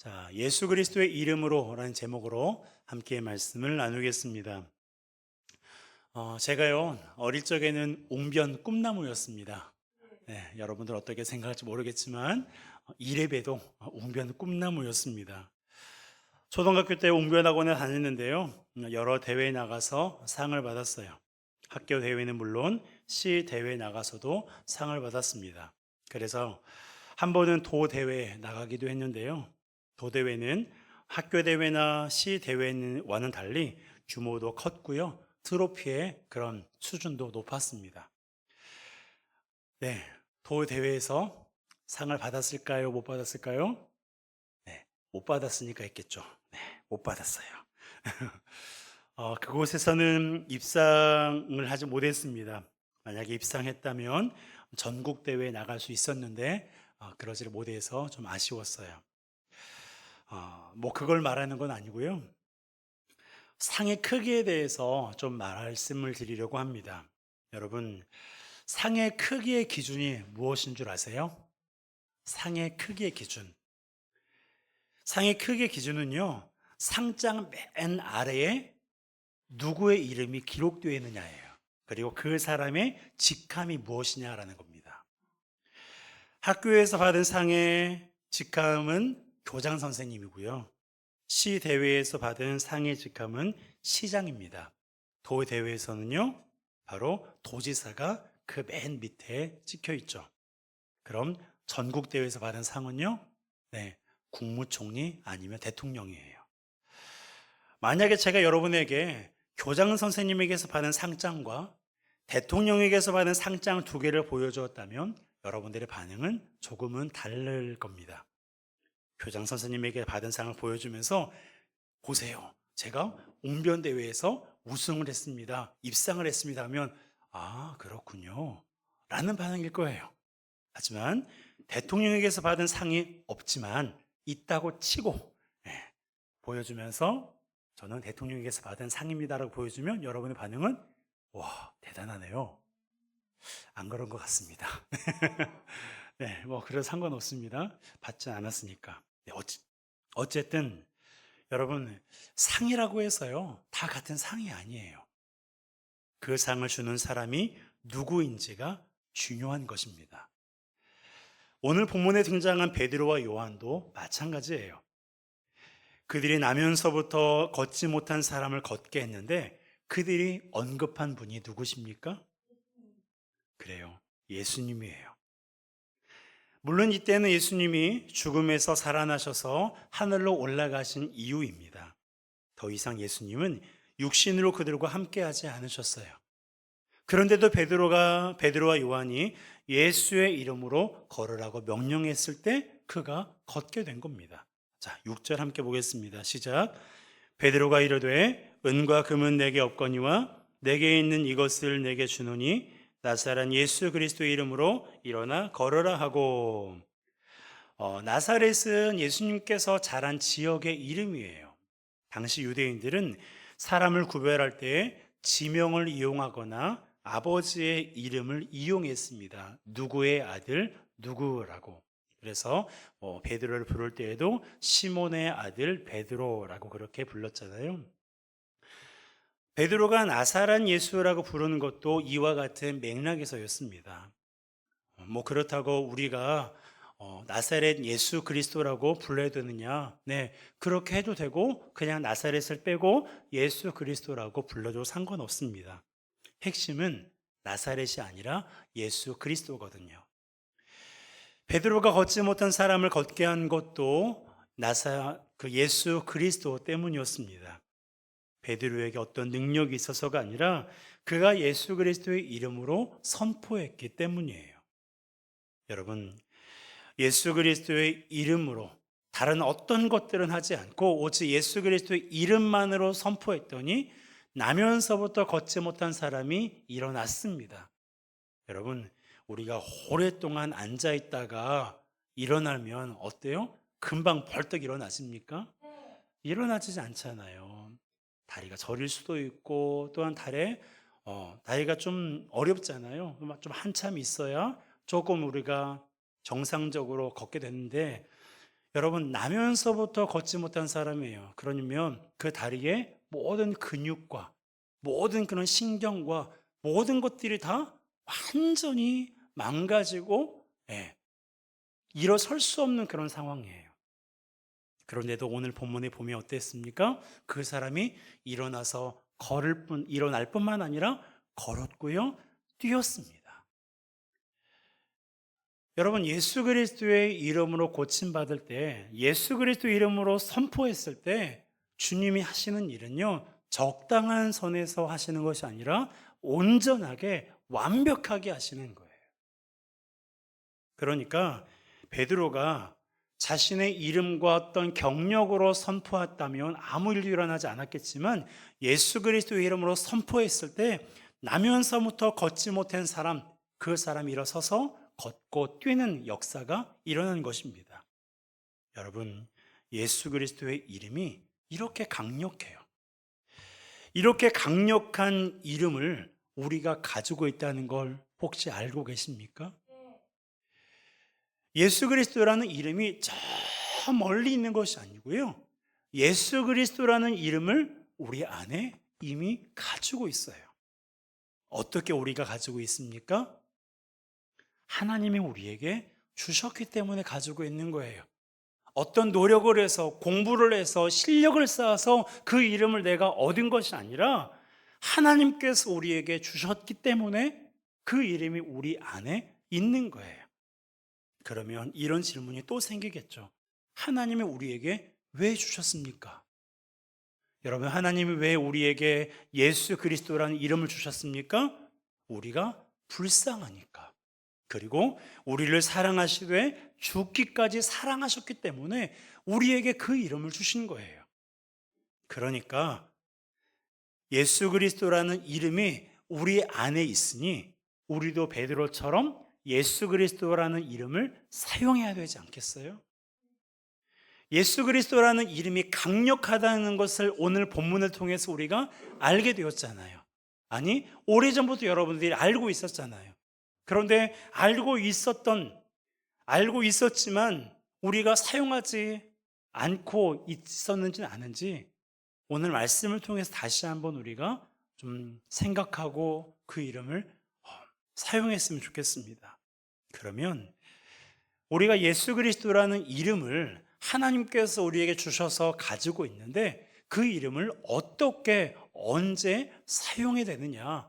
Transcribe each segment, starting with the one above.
자, 예수 그리스도의 이름으로라는 제목으로 함께 말씀을 나누겠습니다. 제가요, 어릴 적에는 웅변 꿈나무였습니다. 네, 여러분들 어떻게 생각할지 모르겠지만, 이래봬도 웅변 꿈나무였습니다. 초등학교 때 웅변학원에 다녔는데요, 여러 대회에 나가서 상을 받았어요. 학교 대회는 물론 시 대회에 나가서도 상을 받았습니다. 그래서 한 번은 도 대회에 나가기도 했는데요. 도 대회는 학교 대회나 시 대회와는 달리 규모도 컸고요. 트로피의 그런 수준도 높았습니다. 네, 도 대회에서 상을 받았을까요? 못 받았을까요? 네, 못 받았으니까 했겠죠. 네, 못 받았어요. 그곳에서는 입상을 하지 못했습니다. 만약에 입상했다면 전국 대회에 나갈 수 있었는데 그러지를 못해서 좀 아쉬웠어요. 뭐 그걸 말하는 건 아니고요. 상의 크기에 대해서 좀 말씀을 드리려고 합니다. 여러분, 상의 크기의 기준이 무엇인 줄 아세요? 상의 크기의 기준. 상의 크기의 기준은요, 상장 맨 아래에 누구의 이름이 기록되어 있느냐예요. 그리고 그 사람의 직함이 무엇이냐라는 겁니다. 학교에서 받은 상의 직함은 교장 선생님이고요. 시 대회에서 받은 상의 직함은 시장입니다. 도 대회에서는요, 바로 도지사가 그 맨 밑에 찍혀 있죠. 그럼 전국 대회에서 받은 상은요, 네, 국무총리 아니면 대통령이에요. 만약에 제가 여러분에게 교장 선생님에게서 받은 상장과 대통령에게서 받은 상장 두 개를 보여주었다면 여러분들의 반응은 조금은 다를 겁니다. 교장 선생님에게 받은 상을 보여주면서 보세요. 제가 웅변대회에서 우승을 했습니다. 입상을 했습니다 하면 그렇군요. 라는 반응일 거예요. 하지만 대통령에게서 받은 상이 없지만 있다고 치고 보여주면서 저는 대통령에게서 받은 상입니다라고 보여주면 여러분의 반응은 와, 대단하네요. 안 그런 것 같습니다. 네, 뭐 그래도 상관없습니다. 받지 않았으니까. 네, 어쨌든 여러분, 상이라고 해서요, 다 같은 상이 아니에요. 그 상을 주는 사람이 누구인지가 중요한 것입니다. 오늘 본문에 등장한 베드로와 요한도 마찬가지예요. 그들이 나면서부터 걷지 못한 사람을 걷게 했는데 그들이 언급한 분이 누구십니까? 그래요. 예수님이에요. 물론 이때는 예수님이 죽음에서 살아나셔서 하늘로 올라가신 이유입니다. 더 이상 예수님은 육신으로 그들과 함께하지 않으셨어요. 그런데도 베드로와 요한이 예수의 이름으로 걸으라고 명령했을 때 그가 걷게 된 겁니다. 자, 6절 함께 보겠습니다. 시작. 베드로가 이르되 은과 금은 내게 없거니와 내게 있는 이것을 내게 주노니 나사렛 예수 그리스도의 이름으로 일어나 걸으라 하고. 나사렛은 예수님께서 자란 지역의 이름이에요. 당시 유대인들은 사람을 구별할 때 지명을 이용하거나 아버지의 이름을 이용했습니다. 누구의 아들 누구라고. 그래서 베드로를 부를 때에도 시몬의 아들 베드로라고 그렇게 불렀잖아요. 베드로가 나사렛 예수라고 부르는 것도 이와 같은 맥락에서였습니다. 뭐 그렇다고 우리가 나사렛 예수 그리스도라고 불러야 되느냐? 네, 그렇게 해도 되고 그냥 나사렛을 빼고 예수 그리스도라고 불러도 상관없습니다. 핵심은 나사렛이 아니라 예수 그리스도거든요. 베드로가 걷지 못한 사람을 걷게 한 것도 그 예수 그리스도 때문이었습니다. 베드로에게 어떤 능력이 있어서가 아니라 그가 예수 그리스도의 이름으로 선포했기 때문이에요. 여러분, 예수 그리스도의 이름으로 다른 어떤 것들은 하지 않고 오직 예수 그리스도의 이름만으로 선포했더니 나면서부터 걷지 못한 사람이 일어났습니다. 여러분, 우리가 오랫동안 앉아 있다가 일어나면 어때요? 금방 벌떡 일어나십니까? 일어나지 않잖아요. 다리가 저릴 수도 있고 또한 다리가 좀 어렵잖아요. 좀 한참 있어야 조금 우리가 정상적으로 걷게 되는데 여러분, 나면서부터 걷지 못한 사람이에요. 그러면 그 다리에 모든 근육과 모든 그런 신경과 모든 것들이 다 완전히 망가지고, 예, 일어설 수 없는 그런 상황이에요. 그런데도 오늘 본문에 보면 어땠습니까? 그 사람이 일어날 뿐만 아니라 걸었고요, 뛰었습니다. 여러분, 예수 그리스도의 이름으로 고침받을 때, 예수 그리스도 이름으로 선포했을 때 주님이 하시는 일은요, 적당한 선에서 하시는 것이 아니라 온전하게 완벽하게 하시는 거예요. 그러니까 베드로가 자신의 이름과 어떤 경력으로 선포했다면 아무 일도 일어나지 않았겠지만, 예수 그리스도의 이름으로 선포했을 때 나면서부터 걷지 못한 사람, 그 사람이 일어서서 걷고 뛰는 역사가 일어난 것입니다. 여러분, 예수 그리스도의 이름이 이렇게 강력해요. 이렇게 강력한 이름을 우리가 가지고 있다는 걸 혹시 알고 계십니까? 예수 그리스도라는 이름이 저 멀리 있는 것이 아니고요, 예수 그리스도라는 이름을 우리 안에 이미 가지고 있어요. 어떻게 우리가 가지고 있습니까? 하나님이 우리에게 주셨기 때문에 가지고 있는 거예요. 어떤 노력을 해서, 공부를 해서, 실력을 쌓아서 그 이름을 내가 얻은 것이 아니라 하나님께서 우리에게 주셨기 때문에 그 이름이 우리 안에 있는 거예요. 그러면 이런 질문이 또 생기겠죠. 하나님이 우리에게 왜 주셨습니까? 여러분, 하나님이 왜 우리에게 예수 그리스도라는 이름을 주셨습니까? 우리가 불쌍하니까. 그리고 우리를 사랑하시되 죽기까지 사랑하셨기 때문에 우리에게 그 이름을 주신 거예요. 그러니까 예수 그리스도라는 이름이 우리 안에 있으니 우리도 베드로처럼 예수 그리스도라는 이름을 사용해야 되지 않겠어요? 예수 그리스도라는 이름이 강력하다는 것을 오늘 본문을 통해서 우리가 알게 되었잖아요. 아니, 오래전부터 여러분들이 알고 있었잖아요. 그런데 알고 있었지만 우리가 사용하지 않고 있었는지는 아는지, 오늘 말씀을 통해서 다시 한번 우리가 좀 생각하고 그 이름을 사용했으면 좋겠습니다. 그러면 우리가 예수 그리스도라는 이름을 하나님께서 우리에게 주셔서 가지고 있는데 그 이름을 어떻게, 언제 사용해야 되느냐?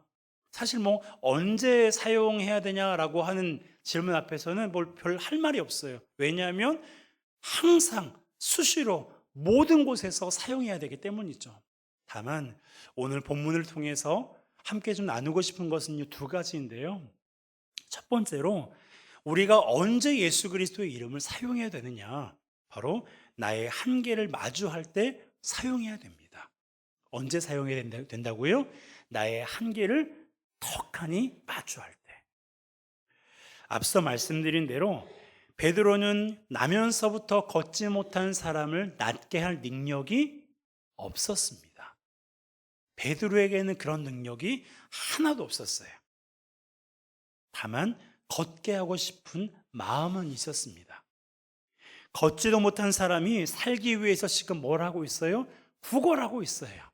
사실 언제 사용해야 되냐라고 하는 질문 앞에서는 별 할 말이 없어요. 왜냐하면 항상 수시로 모든 곳에서 사용해야 되기 때문이죠. 다만 오늘 본문을 통해서 함께 좀 나누고 싶은 것은 두 가지인데요. 첫 번째로 우리가 언제 예수 그리스도의 이름을 사용해야 되느냐? 바로 나의 한계를 마주할 때 사용해야 됩니다. 언제 사용해야 된다고요? 나의 한계를 턱하니 마주할 때. 앞서 말씀드린 대로 베드로는 나면서부터 걷지 못한 사람을 낫게 할 능력이 없었습니다. 베드로에게는 그런 능력이 하나도 없었어요. 다만 걷게 하고 싶은 마음은 있었습니다. 걷지도 못한 사람이 살기 위해서 지금 뭘 하고 있어요? 구걸하고 있어요.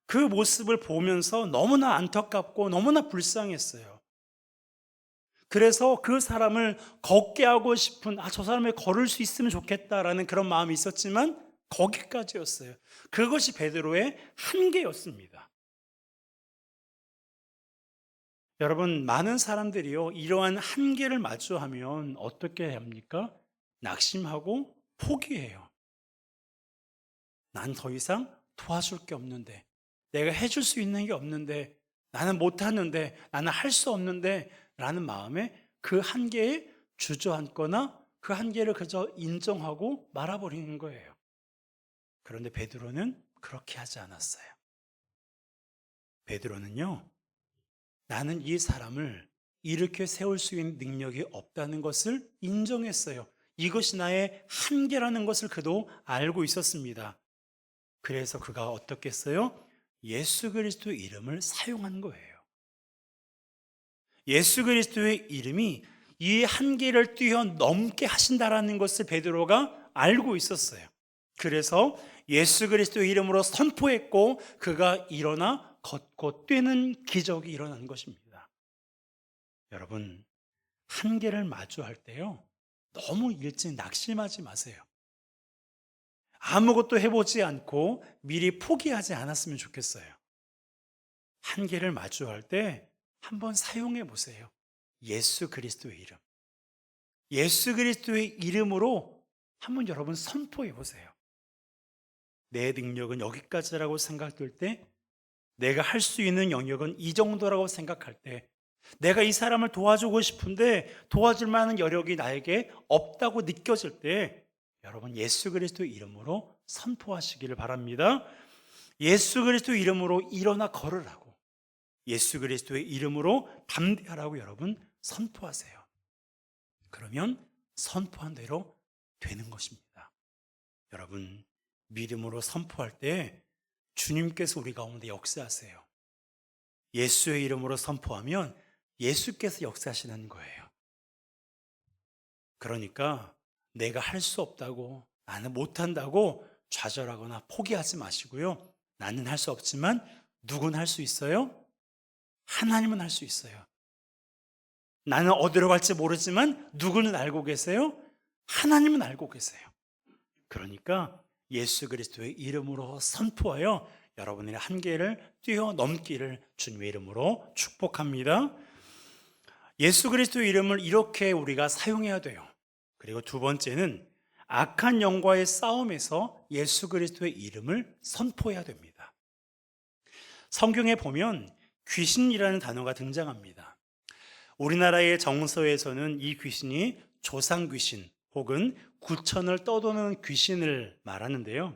그 모습을 보면서 너무나 안타깝고 너무나 불쌍했어요. 그래서 그 사람을 걷게 하고 싶은, 저 사람이 걸을 수 있으면 좋겠다라는 그런 마음이 있었지만 거기까지였어요. 그것이 베드로의 한계였습니다. 여러분, 많은 사람들이요, 이러한 한계를 마주하면 어떻게 합니까? 낙심하고 포기해요. 난 더 이상 도와줄 게 없는데, 내가 해줄 수 있는 게 없는데, 나는 못하는데, 나는 할 수 없는데 라는 마음에 그 한계에 주저앉거나 그 한계를 그저 인정하고 말아버리는 거예요. 그런데 베드로는 그렇게 하지 않았어요. 베드로는요, 나는 이 사람을 일으켜 세울 수 있는 능력이 없다는 것을 인정했어요. 이것이 나의 한계라는 것을 그도 알고 있었습니다. 그래서 그가 어떻게 했어요? 예수 그리스도의 이름을 사용한 거예요. 예수 그리스도의 이름이 이 한계를 뛰어넘게 하신다라는 것을 베드로가 알고 있었어요. 그래서 예수 그리스도의 이름으로 선포했고 그가 일어나 걷고 뛰는 기적이 일어난 것입니다. 여러분, 한계를 마주할 때요, 너무 일찍 낙심하지 마세요. 아무것도 해보지 않고 미리 포기하지 않았으면 좋겠어요. 한계를 마주할 때 한번 사용해 보세요. 예수 그리스도의 이름. 예수 그리스도의 이름으로 한번 여러분 선포해 보세요. 내 능력은 여기까지라고 생각될 때, 내가 할 수 있는 영역은 이 정도라고 생각할 때, 내가 이 사람을 도와주고 싶은데 도와줄 만한 여력이 나에게 없다고 느껴질 때, 여러분 예수 그리스도의 이름으로 선포하시기를 바랍니다. 예수 그리스도의 이름으로 일어나 걸으라고, 예수 그리스도의 이름으로 담대하라고 여러분 선포하세요. 그러면 선포한 대로 되는 것입니다. 여러분, 믿음으로 선포할 때 주님께서 우리 가운데 역사하세요. 예수의 이름으로 선포하면 예수께서 역사하시는 거예요. 그러니까 내가 할 수 없다고, 나는 못한다고 좌절하거나 포기하지 마시고요. 나는 할 수 없지만 누군 할 수 있어요? 하나님은 할 수 있어요. 나는 어디로 갈지 모르지만 누구는 알고 계세요? 하나님은 알고 계세요. 그러니까 예수 그리스도의 이름으로 선포하여 여러분의 한계를 뛰어넘기를 주님의 이름으로 축복합니다. 예수 그리스도의 이름을 이렇게 우리가 사용해야 돼요. 그리고 두 번째는 악한 영과의 싸움에서 예수 그리스도의 이름을 선포해야 됩니다. 성경에 보면 귀신이라는 단어가 등장합니다. 우리나라의 정서에서는 이 귀신이 조상 귀신 혹은 구천을 떠도는 귀신을 말하는데요.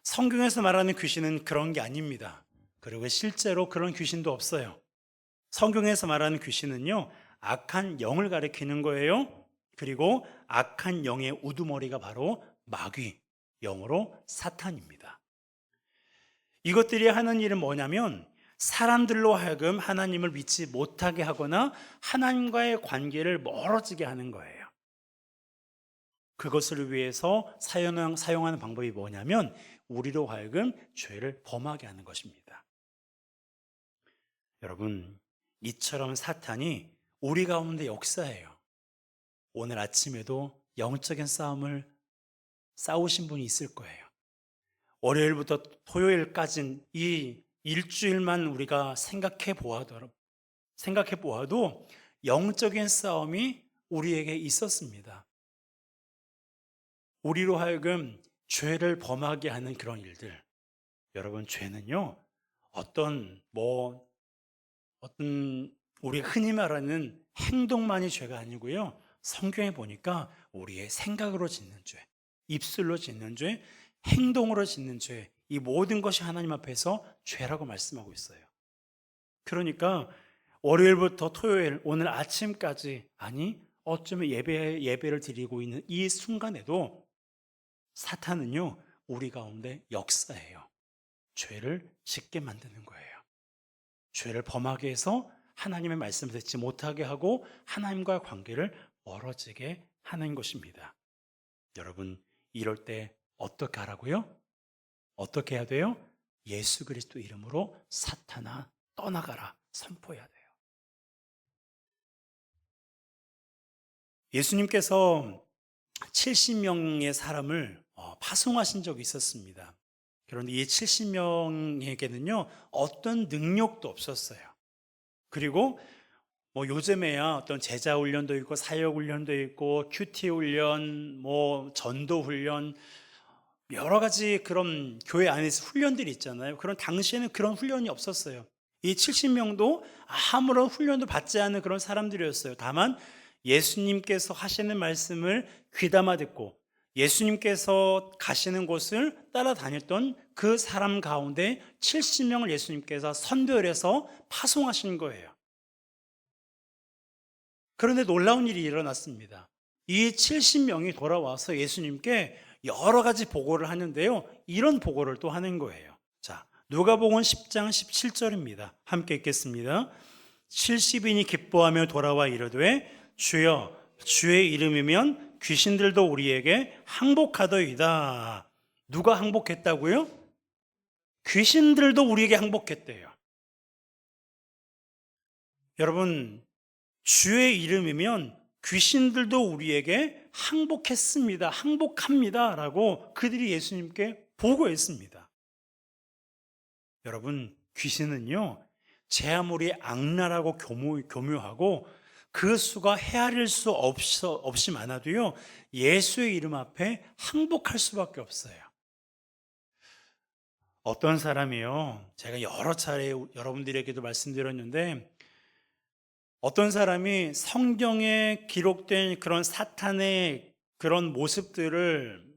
성경에서 말하는 귀신은 그런 게 아닙니다. 그리고 실제로 그런 귀신도 없어요. 성경에서 말하는 귀신은요, 악한 영을 가리키는 거예요. 그리고 악한 영의 우두머리가 바로 마귀, 영어로 사탄입니다. 이것들이 하는 일은 뭐냐면 사람들로 하여금 하나님을 믿지 못하게 하거나 하나님과의 관계를 멀어지게 하는 거예요. 그것을 위해서 사용하는 방법이 뭐냐면 우리로 하여금 죄를 범하게 하는 것입니다. 여러분, 이처럼 사탄이 우리 가운데 역사해요. 오늘 아침에도 영적인 싸움을 싸우신 분이 있을 거예요. 월요일부터 토요일까지는 이 일주일만 우리가 생각해 보아도 영적인 싸움이 우리에게 있었습니다. 우리로 하여금 죄를 범하게 하는 그런 일들. 여러분, 죄는요, 어떤 우리가 흔히 말하는 행동만이 죄가 아니고요. 성경에 보니까 우리의 생각으로 짓는 죄, 입술로 짓는 죄, 행동으로 짓는 죄, 이 모든 것이 하나님 앞에서 죄라고 말씀하고 있어요. 그러니까 월요일부터 토요일, 오늘 아침까지, 아니 어쩌면 예배를 드리고 있는 이 순간에도 사탄은요, 우리 가운데 역사해요. 죄를 짓게 만드는 거예요. 죄를 범하게 해서 하나님의 말씀을 듣지 못하게 하고 하나님과 관계를 멀어지게 하는 것입니다. 여러분, 이럴 때 어떻게 하라고요? 어떻게 해야 돼요? 예수 그리스도 이름으로 사탄아 떠나가라 선포해야 돼요. 예수님께서 70명의 사람을 파송하신 적이 있었습니다. 그런데 이 70명에게는요 어떤 능력도 없었어요. 그리고 요즘에야 어떤 제자 훈련도 있고 사역 훈련도 있고 큐티 훈련, 전도 훈련, 여러 가지 그런 교회 안에서 훈련들이 있잖아요. 그런 당시에는 그런 훈련이 없었어요. 이 70명도 아무런 훈련도 받지 않은 그런 사람들이었어요. 다만 예수님께서 하시는 말씀을 귀담아 듣고 예수님께서 가시는 곳을 따라다녔던 그 사람 가운데 70명을 예수님께서 선별해서 파송하신 거예요. 그런데 놀라운 일이 일어났습니다. 이 70명이 돌아와서 예수님께 여러 가지 보고를 하는데요, 이런 보고를 또 하는 거예요. 자, 누가복음 10장 17절입니다. 함께 읽겠습니다. 70인이 기뻐하며 돌아와 이르되 주여 주의 이름이면 귀신들도 우리에게 항복하더이다. 누가 항복했다고요? 귀신들도 우리에게 항복했대요. 여러분, 주의 이름이면 귀신들도 우리에게 항복했습니다. 항복합니다. 라고 그들이 예수님께 보고했습니다. 여러분, 귀신은요, 제 아무리 악랄하고 교묘하고 그 수가 헤아릴 수 없이 많아도요, 예수의 이름 앞에 항복할 수밖에 없어요. 어떤 사람이요, 제가 여러 차례 여러분들에게도 말씀드렸는데, 어떤 사람이 성경에 기록된 그런 사탄의 그런 모습들을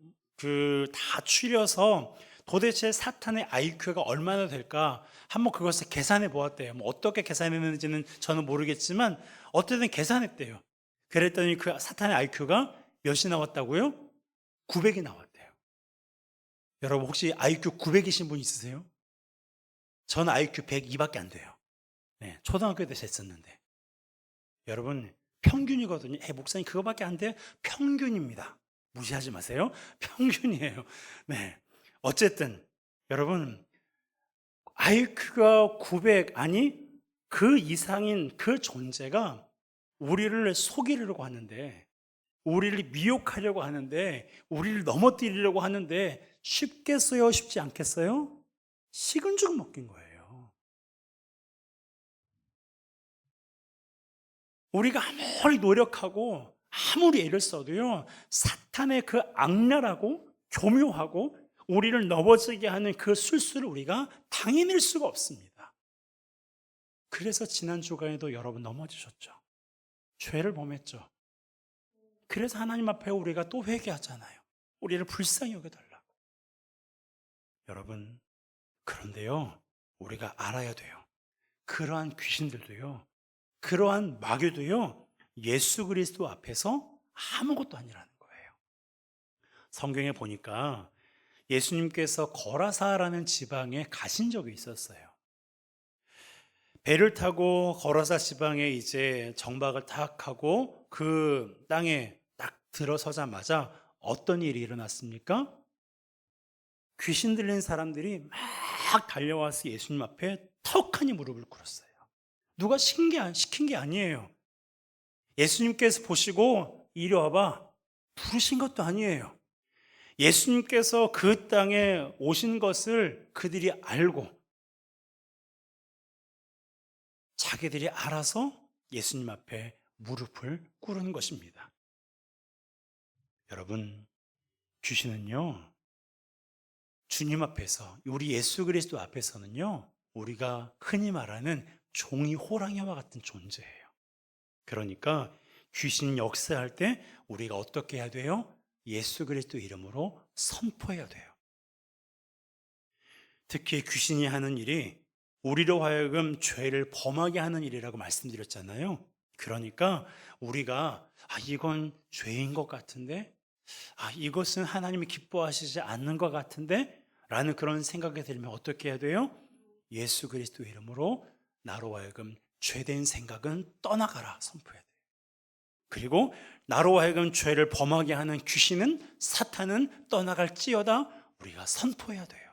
다 추려서 도대체 사탄의 IQ가 얼마나 될까 한번 그것을 계산해 보았대요. 뭐 어떻게 계산했는지는 저는 모르겠지만 어쨌든 계산했대요. 그랬더니 그 사탄의 IQ가 몇이 나왔다고요? 900이 나왔대요. 여러분 혹시 IQ 900이신 분 있으세요? 저는 IQ 102밖에 안 돼요. 네, 초등학교 때 했었는데. 여러분 평균이거든요. 목사님 그거밖에 안 돼요? 평균입니다. 무시하지 마세요. 평균이에요. 네. 어쨌든 여러분 IQ가 900 아니 그 이상인 그 존재가 우리를 속이려고 하는데, 우리를 미혹하려고 하는데, 우리를 넘어뜨리려고 하는데 쉽겠어요? 쉽지 않겠어요? 식은 죽 먹긴 거예요. 우리가 아무리 노력하고 아무리 애를 써도요, 사탄의 그 악랄하고 교묘하고 우리를 넘어지게 하는 그 술수를 우리가 당해낼 수가 없습니다. 그래서 지난 주간에도 여러분 넘어지셨죠. 죄를 범했죠. 그래서 하나님 앞에 우리가 또 회개하잖아요. 우리를 불쌍히 여겨달라고. 여러분, 그런데요, 우리가 알아야 돼요. 그러한 귀신들도요, 그러한 마귀도요, 예수 그리스도 앞에서 아무것도 아니라는 거예요. 성경에 보니까 예수님께서 거라사라는 지방에 가신 적이 있었어요. 배를 타고 거라사 지방에 이제 정박을 탁 하고 그 땅에 딱 들어서자마자 어떤 일이 일어났습니까? 귀신 들린 사람들이 막 달려와서 예수님 앞에 턱하니 무릎을 꿇었어요. 누가 시킨 게 아니에요. 예수님께서 보시고 이리 와봐 부르신 것도 아니에요. 예수님께서 그 땅에 오신 것을 그들이 알고 자기들이 알아서 예수님 앞에 무릎을 꿇은 것입니다. 여러분, 귀신은요, 주님 앞에서, 우리 예수 그리스도 앞에서는요, 우리가 흔히 말하는 종이 호랑이와 같은 존재예요. 그러니까 귀신 역사할 때 우리가 어떻게 해야 돼요? 예수 그리스도 이름으로 선포해야 돼요. 특히 귀신이 하는 일이 우리로 하여금 죄를 범하게 하는 일이라고 말씀드렸잖아요. 그러니까 우리가 이건 죄인 것 같은데, 이것은 하나님이 기뻐하시지 않는 것 같은데 라는 그런 생각이 들면 어떻게 해야 돼요? 예수 그리스도 이름으로 나로 하여금 죄된 생각은 떠나가라 선포해야 돼요. 그리고 나로 하여금 죄를 범하게 하는 귀신은, 사탄은 떠나갈지어다 우리가 선포해야 돼요.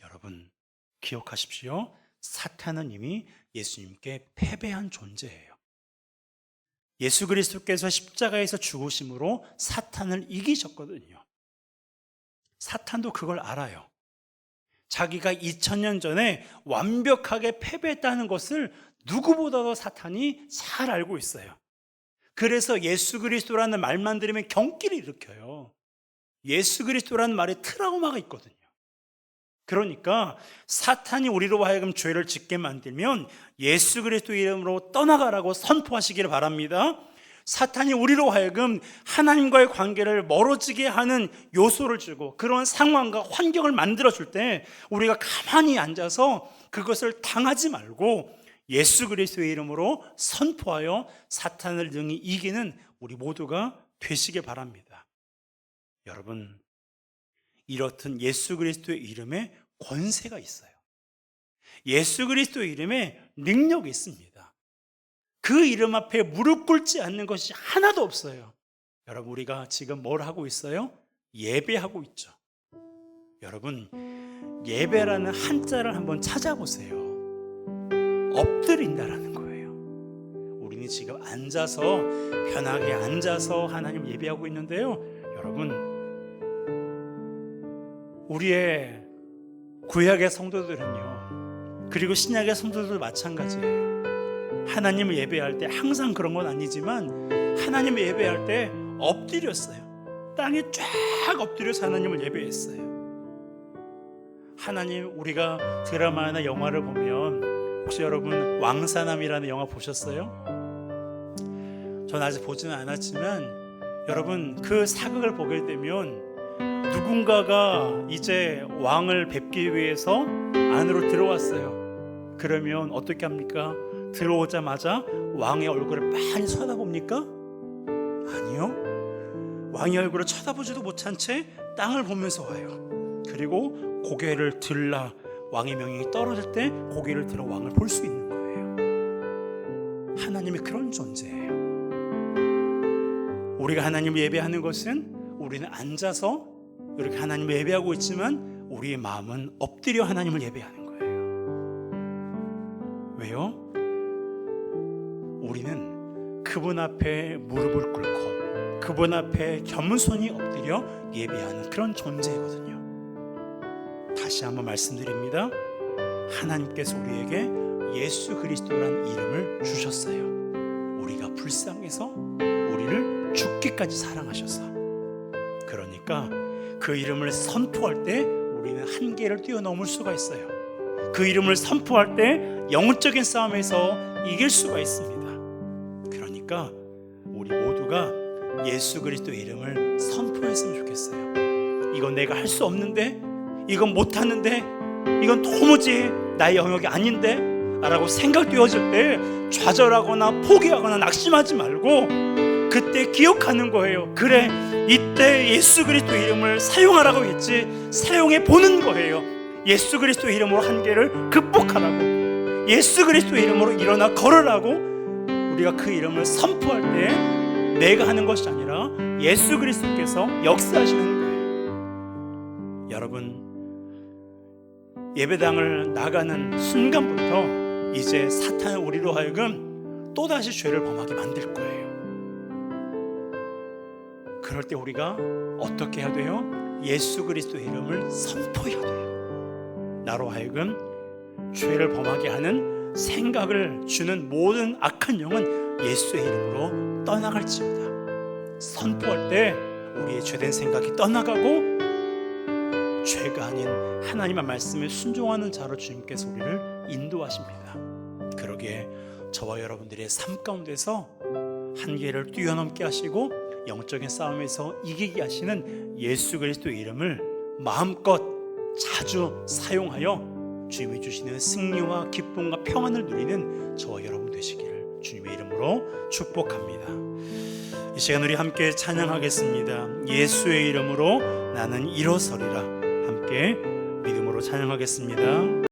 여러분 기억하십시오. 사탄은 이미 예수님께 패배한 존재예요. 예수 그리스도께서 십자가에서 죽으심으로 사탄을 이기셨거든요. 사탄도 그걸 알아요. 자기가 2000년 전에 완벽하게 패배했다는 것을 누구보다도 사탄이 잘 알고 있어요. 그래서 예수 그리스도라는 말만 들으면 경기를 일으켜요. 예수 그리스도라는 말에 트라우마가 있거든요. 그러니까 사탄이 우리로 하여금 죄를 짓게 만들면 예수 그리스도 이름으로 떠나가라고 선포하시기를 바랍니다. 사탄이 우리로 하여금 하나님과의 관계를 멀어지게 하는 요소를 주고 그런 상황과 환경을 만들어줄 때 우리가 가만히 앉아서 그것을 당하지 말고 예수 그리스도의 이름으로 선포하여 사탄을 능히 이기는 우리 모두가 되시길 바랍니다. 여러분, 이렇듯 예수 그리스도의 이름에 권세가 있어요. 예수 그리스도의 이름에 능력이 있습니다. 그 이름 앞에 무릎 꿇지 않는 것이 하나도 없어요. 여러분, 우리가 지금 뭘 하고 있어요? 예배하고 있죠. 여러분, 예배라는 한자를 한번 찾아보세요. 엎드린다라는 거예요. 우리는 지금 앉아서, 편하게 앉아서 하나님 예배하고 있는데요. 여러분, 우리의 구약의 성도들은요, 그리고 신약의 성도들도 마찬가지예요. 하나님을 예배할 때 항상 그런 건 아니지만 하나님을 예배할 때 엎드렸어요. 땅에 쫙 엎드려서 하나님을 예배했어요. 하나님, 우리가 드라마나 영화를 보면 혹시 여러분 왕사남이라는 영화 보셨어요? 전 아직 보지는 않았지만 여러분, 그 사극을 보게 되면 누군가가 이제 왕을 뵙기 위해서 안으로 들어왔어요. 그러면 어떻게 합니까? 들어오자마자 왕의 얼굴을 많이 쳐다봅니까? 아니요. 왕의 얼굴을 쳐다보지도 못한 채 땅을 보면서 와요. 그리고 고개를 들라, 왕의 명령이 떨어질 때 고개를 들어 왕을 볼 수 있는 거예요. 하나님이 그런 존재예요. 우리가 하나님을 예배하는 것은 우리는 앉아서 이렇게 하나님을 예배하고 있지만 우리의 마음은 엎드려 하나님을 예배하는 거예요. 왜요? 우리는 그분 앞에 무릎을 꿇고 그분 앞에 겸손히 엎드려 예배하는 그런 존재거든요. 다시 한번 말씀드립니다. 하나님께서 우리에게 예수 그리스도라는 이름을 주셨어요. 우리가 불쌍해서 우리를 죽기까지 사랑하셔서. 그러니까 그 이름을 선포할 때 우리는 한계를 뛰어넘을 수가 있어요. 그 이름을 선포할 때 영적인 싸움에서 이길 수가 있습니다. 그러니까 우리 모두가 예수 그리스도의 이름을 선포했으면 좋겠어요. 이건 내가 할 수 없는데, 이건 못하는데, 이건 도무지 나의 영역이 아닌데 라고 생각되어질 때 좌절하거나 포기하거나 낙심하지 말고 그때 기억하는 거예요. 그래, 이때 예수 그리스도 이름을 사용하라고 했지, 사용해 보는 거예요. 예수 그리스도 이름으로 한계를 극복하라고, 예수 그리스도 이름으로 일어나 걸으라고. 우리가 그 이름을 선포할 때 내가 하는 것이 아니라 예수 그리스도께서 역사하시는 거예요. 여러분, 예배당을 나가는 순간부터 이제 사탄은 우리로 하여금 또다시 죄를 범하게 만들 거예요. 그럴 때 우리가 어떻게 해야 돼요? 예수 그리스도의 이름을 선포해야 돼요. 나로 하여금 죄를 범하게 하는 생각을 주는 모든 악한 영은 예수의 이름으로 떠나갈지어다. 선포할 때 우리의 죄된 생각이 떠나가고 죄가 아닌 하나님의 말씀에 순종하는 자로 주님께서 우리를 인도하십니다. 그러기에 저와 여러분들의 삶 가운데서 한계를 뛰어넘게 하시고 영적인 싸움에서 이기게 하시는 예수 그리스도의 이름을 마음껏 자주 사용하여 주님이 주시는 승리와 기쁨과 평안을 누리는 저와 여러분 되시기를 주님의 이름으로 축복합니다. 이 시간 우리 함께 찬양하겠습니다. 예수의 이름으로 나는 일어서리라. 함께 믿음으로 찬양하겠습니다.